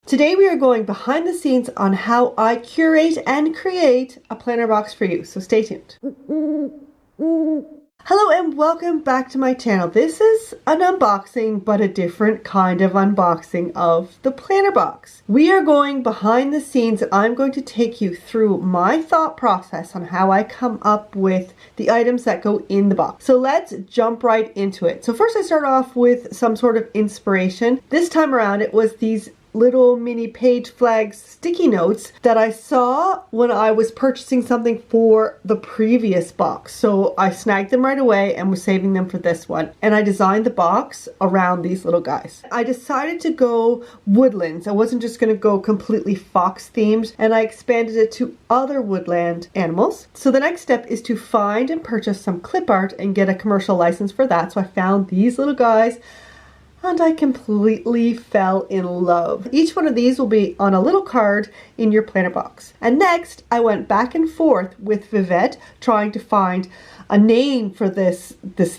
Today we are going behind the scenes on how I curate and create a planner box for you, so stay tuned. Hello and welcome back to my channel. This is an unboxing, but a different kind of unboxing of the planner box. We are going behind the scenes and I'm going to take you through my thought process on how I come up with the items that go in the box. So let's jump right into it. So first I start off with some sort of inspiration. This time around it was these little mini page flags sticky notes that I saw when I was purchasing something for the previous box. So I snagged them right away and was saving them for this one. And I designed the box around these little guys. I decided to go woodlands. I wasn't just going to go completely fox themed, and I expanded it to other woodland animals. So the next step is to find and purchase some clip art and get a commercial license for that. So I found these little guys and I completely fell in love. Each one of these will be on a little card in your planner box. And next, I went back and forth with Vivette trying to find a name for this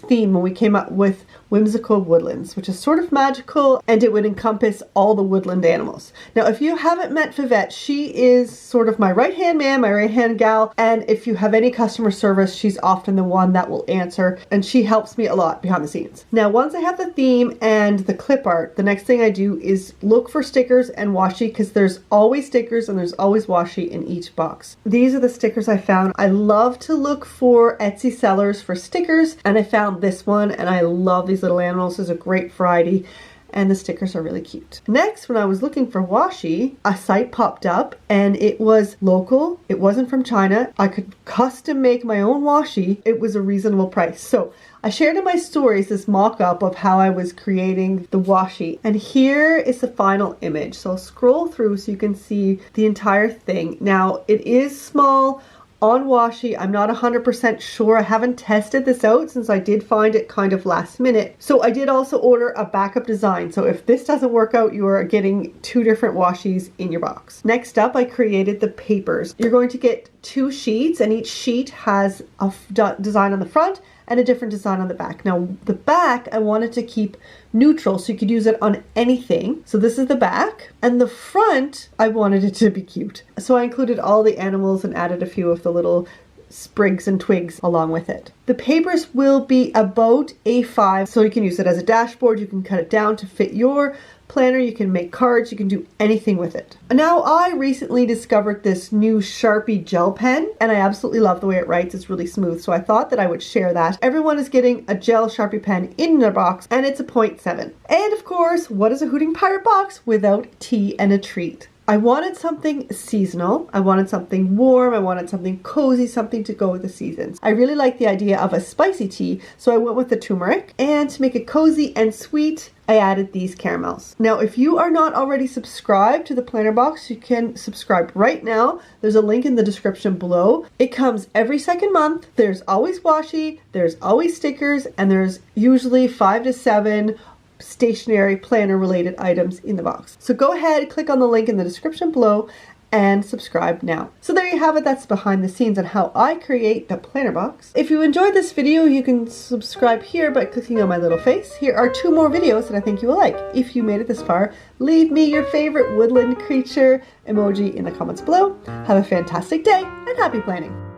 theme when we came up with Whimsical Woodlands, which is sort of magical and it would encompass all the woodland animals. Now, if you haven't met Vivette, she is sort of my right-hand man, my right-hand gal, and if you have any customer service, she's often the one that will answer, and she helps me a lot behind the scenes. Now, once I have the theme and the clip art, the next thing I do is look for stickers and washi, because there's always stickers and there's always washi in each box. These are the stickers I found. I love to look for Etsy sellers for stickers, and I found this one and I love these little animals. There's a great variety and the stickers are really cute. Next, when I was looking for washi, a site popped up and it was local. It wasn't from China. I could custom make my own washi. It was a reasonable price. So I shared in my stories this mock-up of how I was creating the washi, and here is the final image. So I'll scroll through so you can see the entire thing. Now, it is small on washi. I'm not 100% sure. I haven't tested this out since I did find it kind of last minute. So I did also order a backup design. So if this doesn't work out, you are getting two different washis in your box. Next up, I created the papers. You're going to get 2 sheets and each sheet has a design on the front and a different design on the back. Now the back I wanted to keep neutral so you could use it on anything. So this is the back, and the front I wanted it to be cute. So I included all the animals and added a few of the little sprigs and twigs along with it. The papers will be about A5, so you can use it as a dashboard. You can cut it down to fit your planner. You can make cards. You can do anything with it. Now, I recently discovered this new Sharpie gel pen and I absolutely love the way it writes. It's really smooth, so I thought that I would share that. Everyone is getting a gel Sharpie pen in their box and it's a 0.7. And of course, what is a Hooting Pirate box without tea and a treat? I wanted something seasonal, I wanted something warm, I wanted something cozy, something to go with the seasons. I really like the idea of a spicy tea, so I went with the turmeric. And to make it cozy and sweet, I added these caramels. Now, if you are not already subscribed to the planner box, you can subscribe right now. There's a link in the description below. It comes every second month. There's always washi, there's always stickers, and there's usually 5 to 7 stationery planner related items in the box. So go ahead, click on the link in the description below and subscribe now. So there you have it. That's behind the scenes on how I create the planner box. If you enjoyed this video, you can subscribe here by clicking on my little face. Here are 2 more videos that I think you will like. If you made it this far, leave me your favorite woodland creature emoji in the comments below. Have a fantastic day and happy planning.